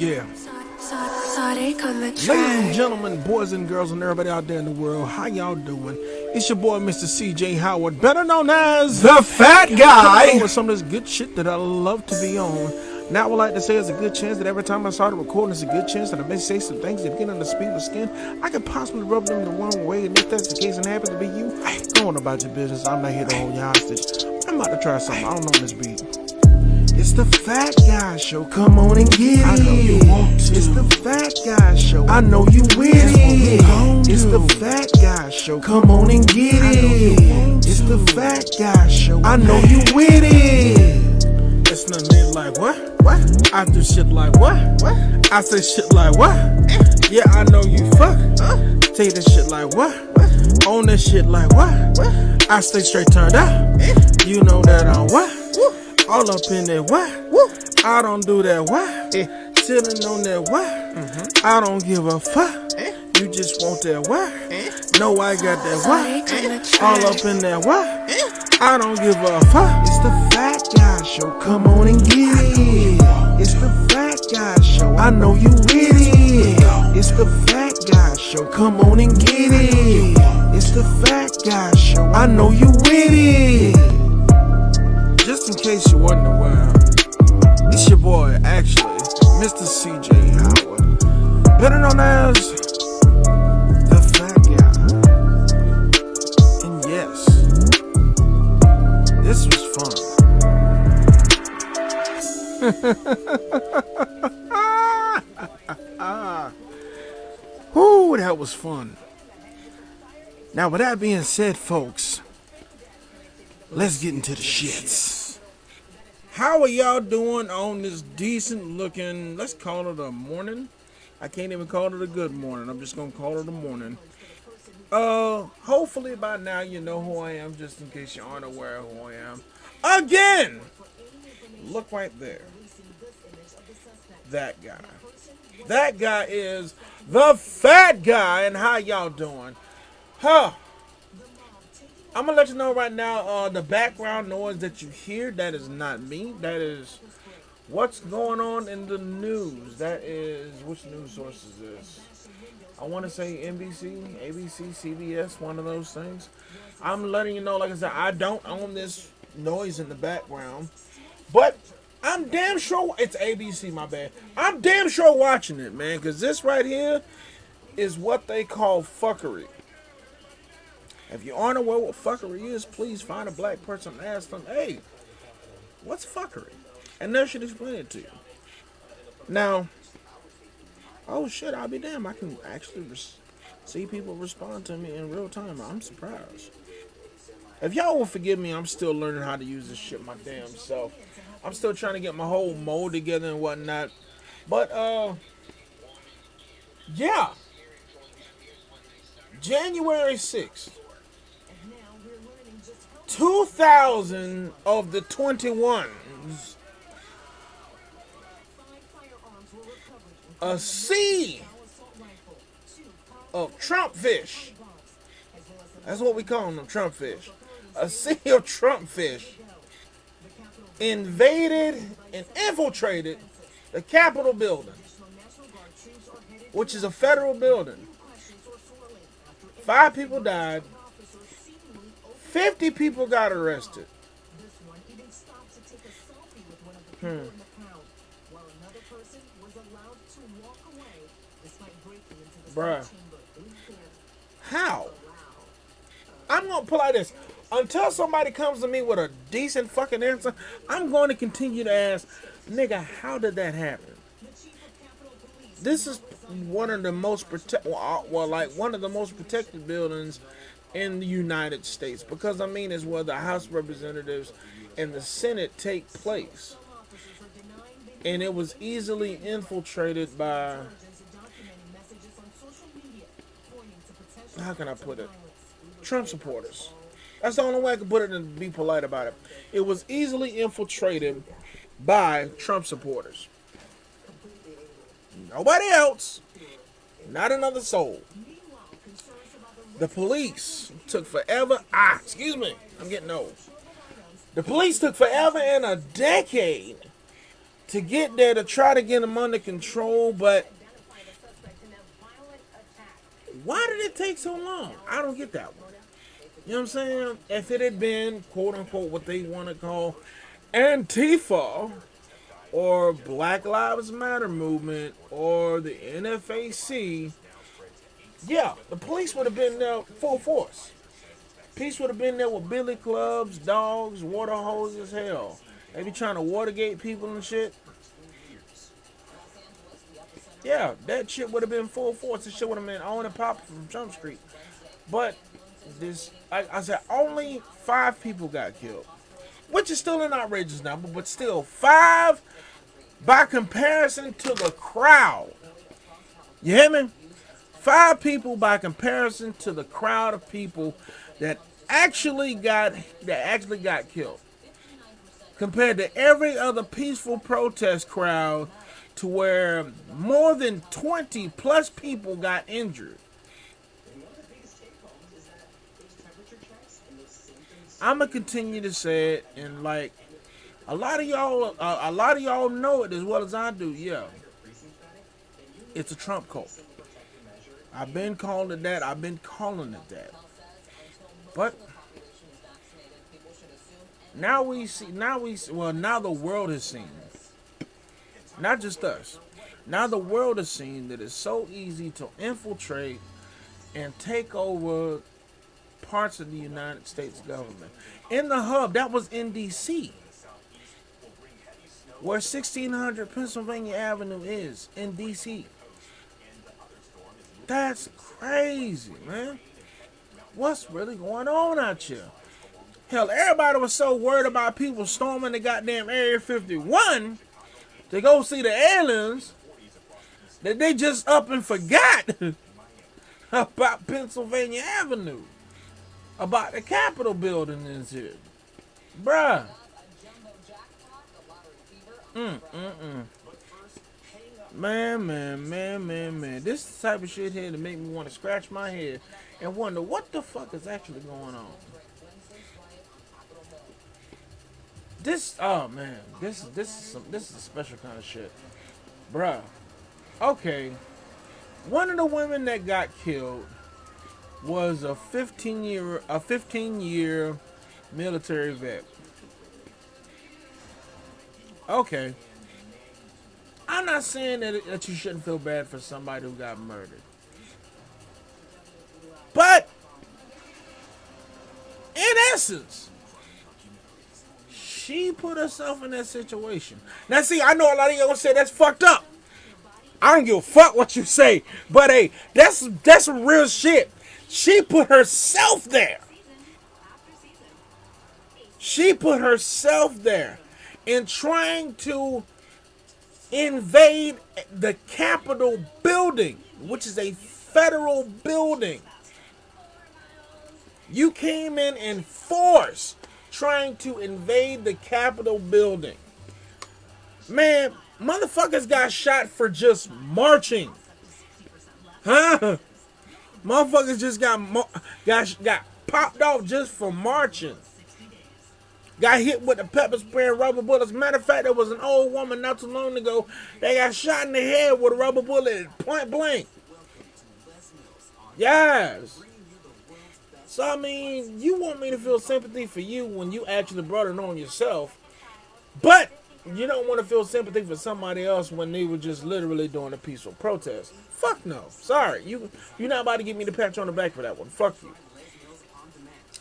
Yeah. Ladies and gentlemen, boys and girls, and everybody out there in the world, how y'all doing? It's your boy, Mr. CJ Howard, better known as the Fat Guy. With some of this good shit that I love to be on. Now, I would like to say there's a good chance that every time I start recording, there's a good chance that I may say some things that get under the people's skin. I could possibly rub them the wrong way, and if that's the case and happens to be you, go on about your business. I'm not here to hold you hostage. I'm about to try something. I don't know this beat. It's the Fat Guy Show. Come on and get it. I know you want to. It's the Fat Guy Show. I know you with it. It's the Fat Guy Show. Come on and get it. It's the Fat Guy Show. I know you with it. It's nothing like what? What? I do shit like what? What? I say shit like what? Yeah, I know you fuck. Take this shit like what? What? Own this shit like what? What? I stay straight turned up. You know that I'm what? All up in that what? Woo. I don't do that what? Chillin' on that what? I don't give a fuck. You just want that what? No, I got that what? All up in that what? I don't give a fuck. It's the Fat Guy Show. Come on and get it. It's the Fat Guy Show. I know you with it. It's the Fat Guy Show. Come on and get it. It's the Fat Guy Show. I know you with it. Just in case you wonder why, it's your boy, actually, Mr. CJ Howard, better known as the Fat Guy. And yes, this was fun. Whoo, that was fun. Now, with that being said, folks, let's get into the shits. How are y'all doing on this decent looking, let's call it a morning? I can't even call it a good morning. I'm just going to call it a morning. Hopefully by now you know who I am, just in case you aren't aware of who I am. Again! Look right there. That guy. That guy is the Fat Guy, and how y'all doing? I'm going to let you know right now, the background noise that you hear, that is not me. That is what's going on in the news. That is, which news source is this? I want to say NBC, ABC, CBS, one of those things. I'm letting you know, like I said, I don't own this noise in the background. But I'm damn sure, it's ABC, my bad. I'm damn sure watching it, man, because this right here is what they call fuckery. If you aren't aware what fuckery is, please find a black person and ask them, hey, what's fuckery? And they should explain it to you. Now, oh shit, I'll be damned. I can actually see people respond to me in real time. I'm surprised. If y'all will forgive me, I'm still learning how to use this shit my damn self. I'm still trying to get my whole mold together and whatnot. But, yeah. January 6th. 2,000 of the 21s, a sea of Trump fish. That's what we call them, Trump fish. A sea of Trump fish invaded and infiltrated the Capitol building, which is a federal building. 5 people died. 50 people got arrested. Bruh. How? I'm going to pull out this. Until somebody comes to me with a decent fucking answer, I'm going to continue to ask, nigga, how did that happen? This is one of the most one of the most protected buildings in the United States, because I mean it's where the House of Representatives and the Senate take place, and it was easily infiltrated by, how can I put it, Trump supporters. That's the only way I can put it and be polite about it. It was easily infiltrated by Trump supporters. Nobody else, not another soul. The police took forever. Excuse me. I'm getting old. The police took forever and a decade to get there to try to get them under control, but why did it take so long? I don't get that one. You know what I'm saying? If it had been, quote unquote, what they want to call Antifa or Black Lives Matter movement or the NFAC, yeah, the police would have been there full force. Police would have been there with billy clubs, dogs, water hoses, hell. They be trying to Watergate people and shit. Yeah, that shit would have been full force. This shit would have been on and popping from Jump Street. But this, I said, only 5 people got killed, which is still an outrageous number, but still 5 by comparison to the crowd. You hear me? 5 people by comparison to the crowd of people that actually got killed, compared to every other peaceful protest crowd, to where more than 20 plus people got injured. I'm gonna continue to say it, and like a lot of y'all know it as well as I do. Yeah, it's a Trump cult. I've been calling it that. I've been calling it that. But now we see. Now the world has seen. Not just us. Now the world has seen that it's so easy to infiltrate and take over parts of the United States government. In the hub, that was in D.C., where 1600 Pennsylvania Avenue is, in D.C. That's crazy, man. What's really going on out here? Hell, everybody was so worried about people storming the goddamn Area 51 to go see the aliens that they just up and forgot about Pennsylvania Avenue, about the Capitol building is here. Bruh. Man. This type of shit here to make me want to scratch my head and wonder what the fuck is actually going on. This is a special kind of shit. Bruh. Okay. One of the women that got killed was a 15-year military vet. Okay. I'm not saying that you shouldn't feel bad for somebody who got murdered. But in essence, she put herself in that situation. Now see, I know a lot of y'all gonna say that's fucked up. I don't give a fuck what you say. But hey, that's some real shit. She put herself there. She put herself there in trying to invade the Capitol building, which is a federal building. You came in force trying to invade the Capitol building. Man, motherfuckers got shot for just marching. Huh? Motherfuckers just got popped off just for marching. Got hit with the pepper spray and rubber bullets. Matter of fact, there was an old woman not too long ago that got shot in the head with a rubber bullet at point blank. Yes. So, I mean, you want me to feel sympathy for you when you actually brought it on yourself. But you don't want to feel sympathy for somebody else when they were just literally doing a peaceful protest. Fuck no. Sorry. You're not about to give me the pat on the back for that one. Fuck you.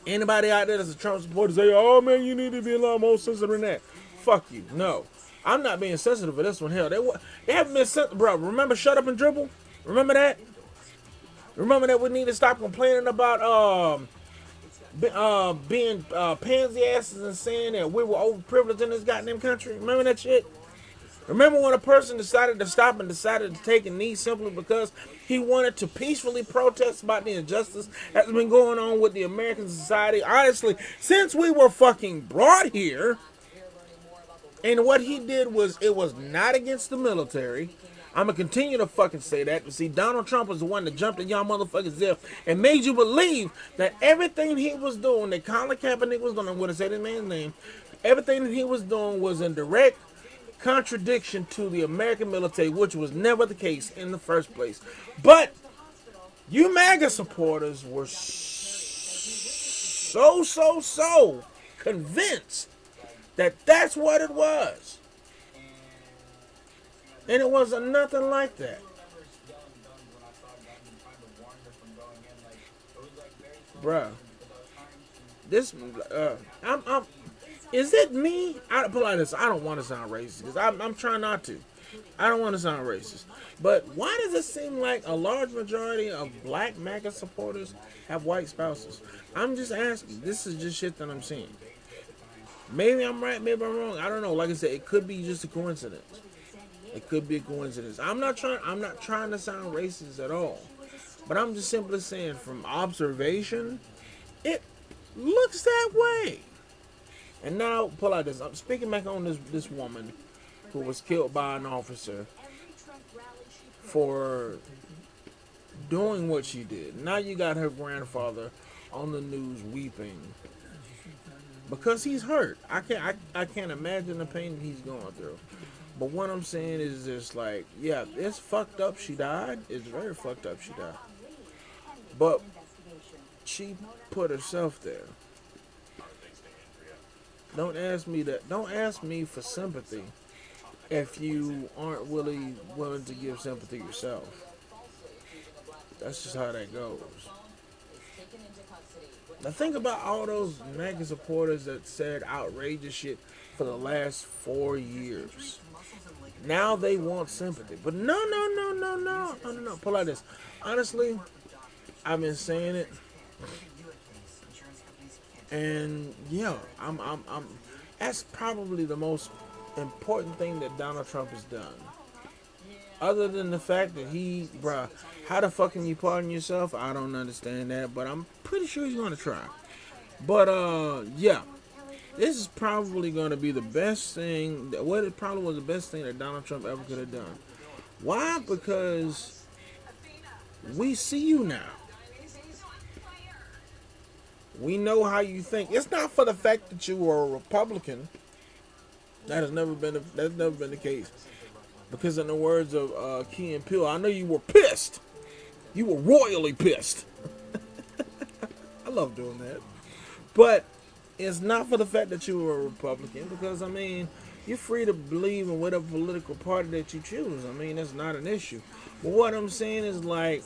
Anybody out there that's a Trump supporter say, oh man, you need to be a lot more sensitive than that. Fuck you. No. I'm not being sensitive for this one. Hell, they haven't been sensitive. Bro, remember Shut Up and Dribble? Remember that? Remember that we need to stop complaining about being pansy asses and saying that we were overprivileged in this goddamn country? Remember that shit? Remember when a person decided to stop and decided to take a knee simply because he wanted to peacefully protest about the injustice that's been going on with the American society? Honestly, since we were fucking brought here, and what he did was, it was not against the military. I'm going to continue to fucking say that. But see, Donald Trump was the one that jumped in y'all motherfuckers' zip and made you believe that everything he was doing, that Colin Kaepernick was doing, I'm going to say this man's name, everything that he was doing was in direct contradiction to the American military, which was never the case in the first place. But you MAGA supporters were so convinced that that's what it was. And it was nothing like that. Bruh. This, I'm, is it me? I put like this. I don't want to sound racist because I'm trying not to. I don't want to sound racist. But why does it seem like a large majority of black MAGA supporters have white spouses? I'm just asking. This is just shit that I'm seeing. Maybe I'm right, maybe I'm wrong. I don't know. Like I said, it could be just a coincidence. It could be a coincidence. I'm not trying to sound racist at all. But I'm just simply saying from observation, it looks that way. And now, pull out this. I'm speaking back on this woman who was killed by an officer for doing what she did. Now you got her grandfather on the news weeping because he's hurt. I can't imagine the pain that he's going through. But what I'm saying is just like, yeah, it's fucked up she died. It's very fucked up she died. But she put herself there. Don't ask me that. Don't ask me for sympathy if you aren't willing to give sympathy yourself. That's just how that goes. Now think about all those MAGA supporters that said outrageous shit for the last 4 years. Now they want sympathy. But no. Pull out this. Honestly, I've been saying it. And yeah, I'm that's probably the most important thing that Donald Trump has done. Other than the fact that how the fuck can you pardon yourself? I don't understand that, but I'm pretty sure he's gonna try. But yeah. This is probably gonna be the best thing it probably was the best thing that Donald Trump ever could have done. Why? Because we see you now. We know how you think. It's not for the fact that you are a Republican. That's never been the case. Because in the words of Key and Peele, I know you were pissed. You were royally pissed. I love doing that. But it's not for the fact that you were a Republican. Because, I mean, you're free to believe in whatever political party that you choose. I mean, that's not an issue. But what I'm saying is, like,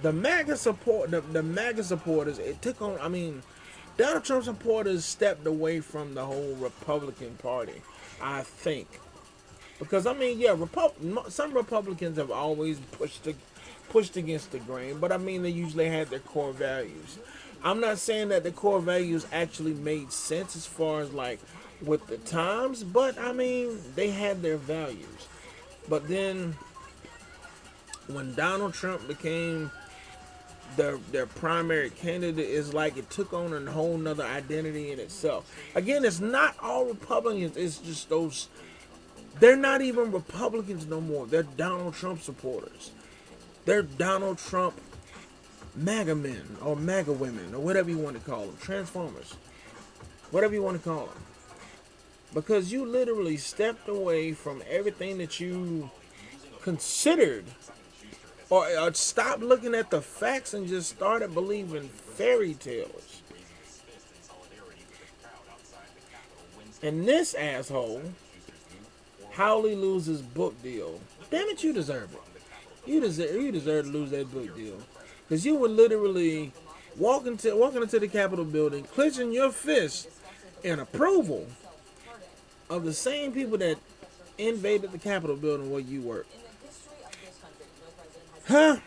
the MAGA supporters, it took on, I mean, Donald Trump supporters stepped away from the whole Republican Party, I think. Because, I mean, yeah, some Republicans have always pushed against the grain, but I mean, they usually had their core values. I'm not saying that the core values actually made sense as far as, like, with the times, but, I mean, they had their values. But then, when Donald Trump became their primary candidate, is like it took on a whole nother identity in itself. Again, it's not all Republicans. It's just those. They're not even Republicans no more. They're Donald Trump supporters. They're Donald Trump MAGA men or MAGA women or whatever you want to call them. Transformers. Whatever you want to call them. Because you literally stepped away from everything that you considered, or stopped looking at the facts and just started believing fairy tales. And this asshole, Howley loses book deal. Damn it, you deserve it. You deserve to lose that book deal. Because you were literally walking into the Capitol building, clenching your fist in approval of the same people that invaded the Capitol building where you work. Huh?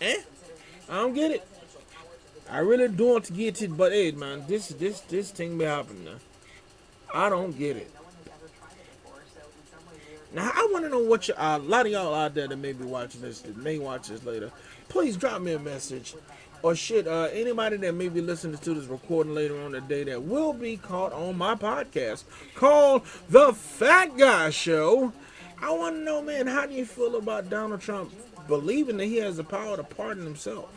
I don't get it. I really don't want to get it, but hey, man, this thing be happening now. I don't get it. Now, I want to know what a lot of y'all out there that may be watching this, that may watch this later, please drop me a message. Or shit, anybody that may be listening to this recording later on today that will be caught on my podcast called The Fat Guy Show. I want to know, man, how do you feel about Donald Trump believing that he has the power to pardon himself?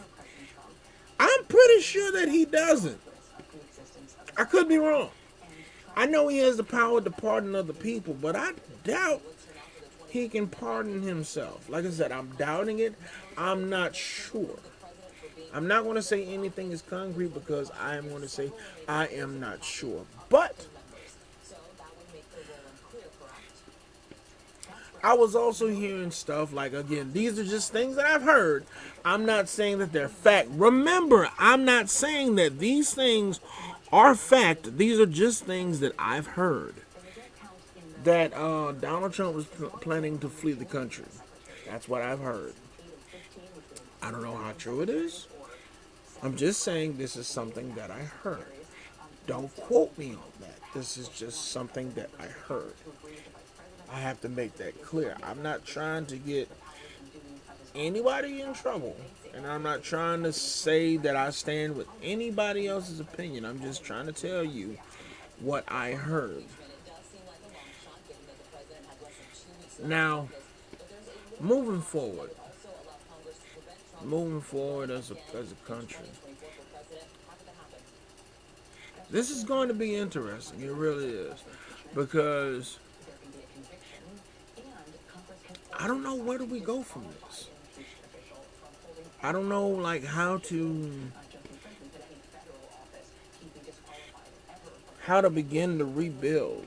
I'm pretty sure that he doesn't. I could be wrong. I know he has the power to pardon other people, but I doubt he can pardon himself. Like I said, I'm doubting it. I'm not sure. I'm not going to say anything is concrete because I am going to say I am not sure. But I was also hearing stuff like, again, these are just things that I've heard. I'm not saying that they're fact. Remember, I'm not saying that these things are fact. These are just things that I've heard. That Donald Trump was planning to flee the country. That's what I've heard. I don't know how true it is. I'm just saying this is something that I heard. Don't quote me on that. This is just something that I heard. I have to make that clear. I'm not trying to get anybody in trouble. And I'm not trying to say that I stand with anybody else's opinion. I'm just trying to tell you what I heard. Now, moving forward, as a country, this is going to be interesting. It really is. Because I don't know where do we go from this. I don't know like how to begin to rebuild.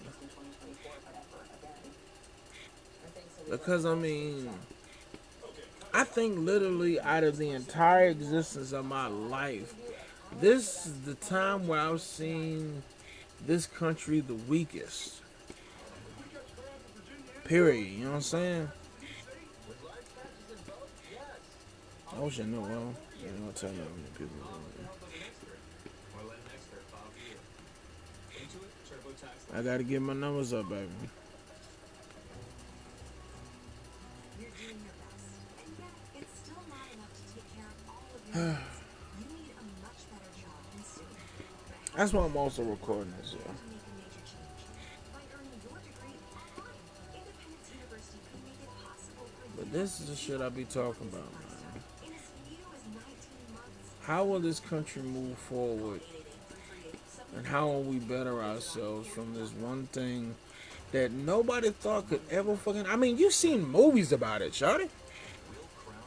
Because I mean, I think literally out of the entire existence of my life, this is the time where I've seen this country the weakest. Period. You know what I'm saying? I wish I knew. Well, I'll tell you how many people. I gotta get my numbers up, baby. That's why I'm also recording this, yeah. But this is the shit I be talking about, man. How will this country move forward? And how will we better ourselves from this one thing that nobody thought could ever fucking... I mean, you've seen movies about it, shawty.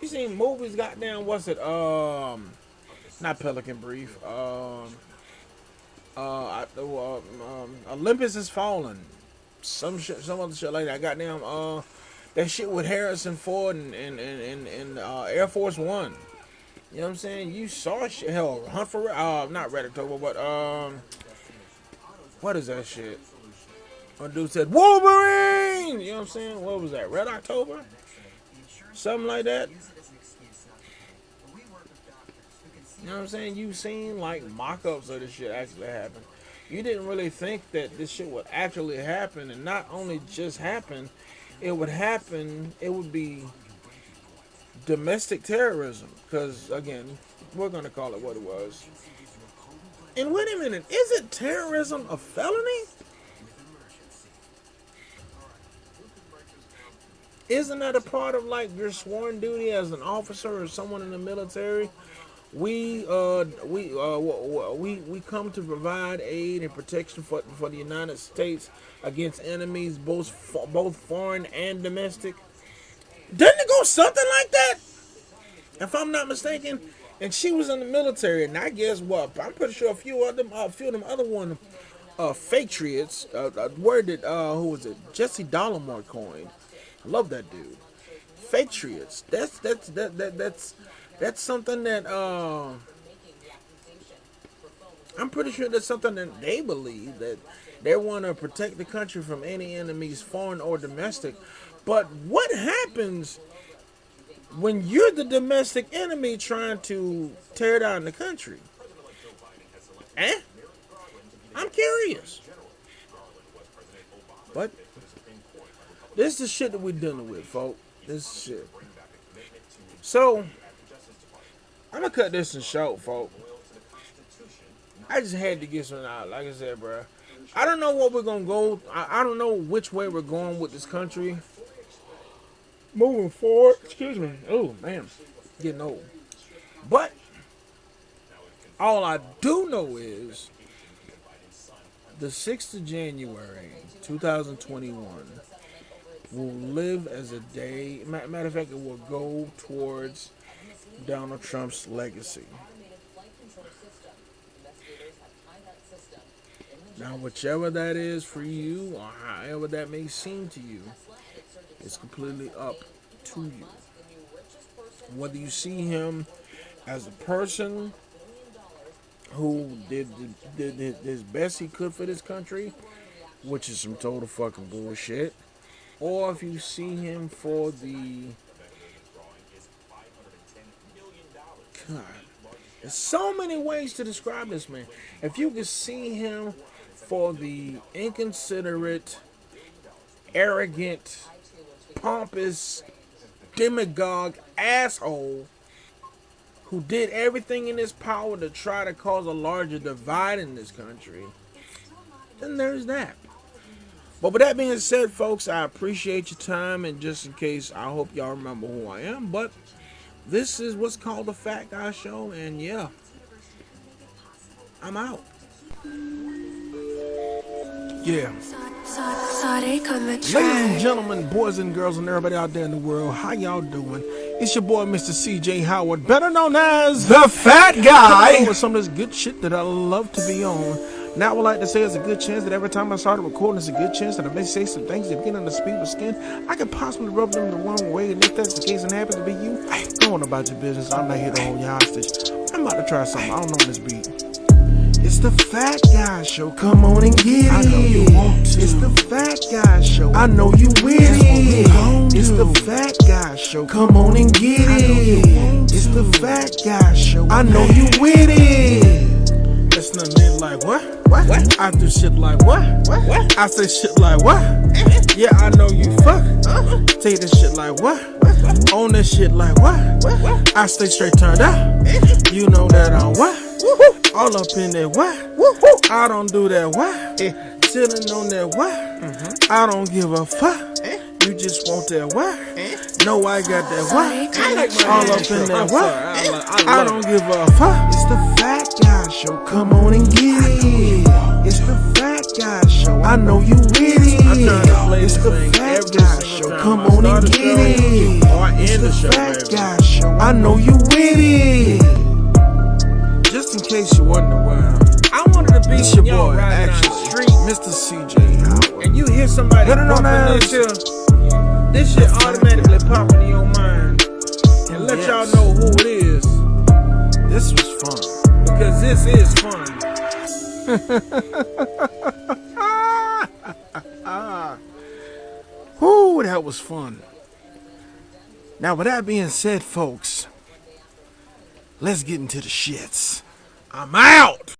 You seen movies, goddamn, what's it? Not Pelican Brief. Olympus Has Fallen. Some shit, some other shit like that. Goddamn, that shit with Harrison Ford and Air Force One. You know what I'm saying? You saw shit. Hell, Hunt for not Red October, but what is that shit? One dude said Wolverine. You know what I'm saying? What was that? Red October? Something like that. You know what I'm saying? You've seen like mock-ups of this shit actually happen. You didn't really think that this shit would actually happen, and not only just happen, it would happen. It would be domestic terrorism, because again, we're gonna call it what it was. And wait a minute, isn't terrorism a felony? Isn't that a part of like your sworn duty as an officer or someone in the military? We come to provide aid and protection for the United States against enemies, both foreign and domestic. Doesn't it go something like that? If I'm not mistaken. And she was in the military, and I guess what? I'm pretty sure a few of them other one, Patriots. Word that who was it? Jesse Dollamore coined. I love that dude. Patriots. That's something that I'm pretty sure that's something that they believe, that they want to protect the country from any enemies, foreign or domestic. But what happens when you're the domestic enemy trying to tear down the country? Eh? I'm curious. But this is the shit that we're dealing with, folks. This shit. So I'm gonna cut this in short, folks. I just had to get something out. Like I said, bro, I don't know what we're gonna go. I don't know which way we're going with this country moving forward. Excuse me. Oh man, getting old. But all I do know is The 6th of January, 2021, will live as a day. Matter of fact, it will go towards Donald Trump's legacy. Now, whichever that is for you, or however that may seem to you, it's completely up to you. Whether you see him as a person who did his best he could for this country, which is some total fucking bullshit, or if you see him for the God, there's so many ways to describe this man. If you can see him for the inconsiderate, arrogant, pompous, demagogue asshole who did everything in his power to try to cause a larger divide in this country, then there's that. But with that being said, folks, I appreciate your time, and just in case, I hope y'all remember who I am. But this is what's called the Fat Guy Show, and yeah, I'm out. Yeah. Ladies and gentlemen, boys and girls, and everybody out there in the world, how y'all doing? It's your boy, Mr. CJ Howard, better known as The Fat Guy. with some of this good shit that I love to be on. Now I would like to say it's a good chance that every time I start recording, it's a good chance that I may say some things that get under people's skin. I could possibly rub them the wrong way, and if that's the case and happens to be you, go on about your business. I'm not here to hold you hostage. I'm about to try something. I don't know this beat. It's the Fat Guy Show. Come on and get it. I know you want to. It's the Fat Guy Show. I know you with it. It's the Fat Guy Show. Come on and get it. It's the Fat Guy Show. I know you with it. That's nothing like what? What? I do shit like what? What? I say shit like what? Yeah, I know you fuck. Say this shit like what? Own this shit like what? I stay straight turned up. You know that I'm what? All up in that what? I don't do that what? Chillin' on that what? I don't give a fuck. You just want that what? No, I got that what? All up in that what? I don't give a fuck. It's the Fat Guy Show. Come on and get it. It's the Fat Guy Show. I know you with it. It's the Fat Guy Show. Come on and get it. It's the Fat Guy Show. I know you with it. Just in case you wonder why, I wanted to be it's your boy, riding down the actually, street, Mr. CJ Howard. and you hear somebody Better known bumping as this shit automatically pop into your mind and let y'all know who it is, This was fun. because this is fun. Whoo, that was fun. Now, with that being said, folks, let's get into the shits. I'm out.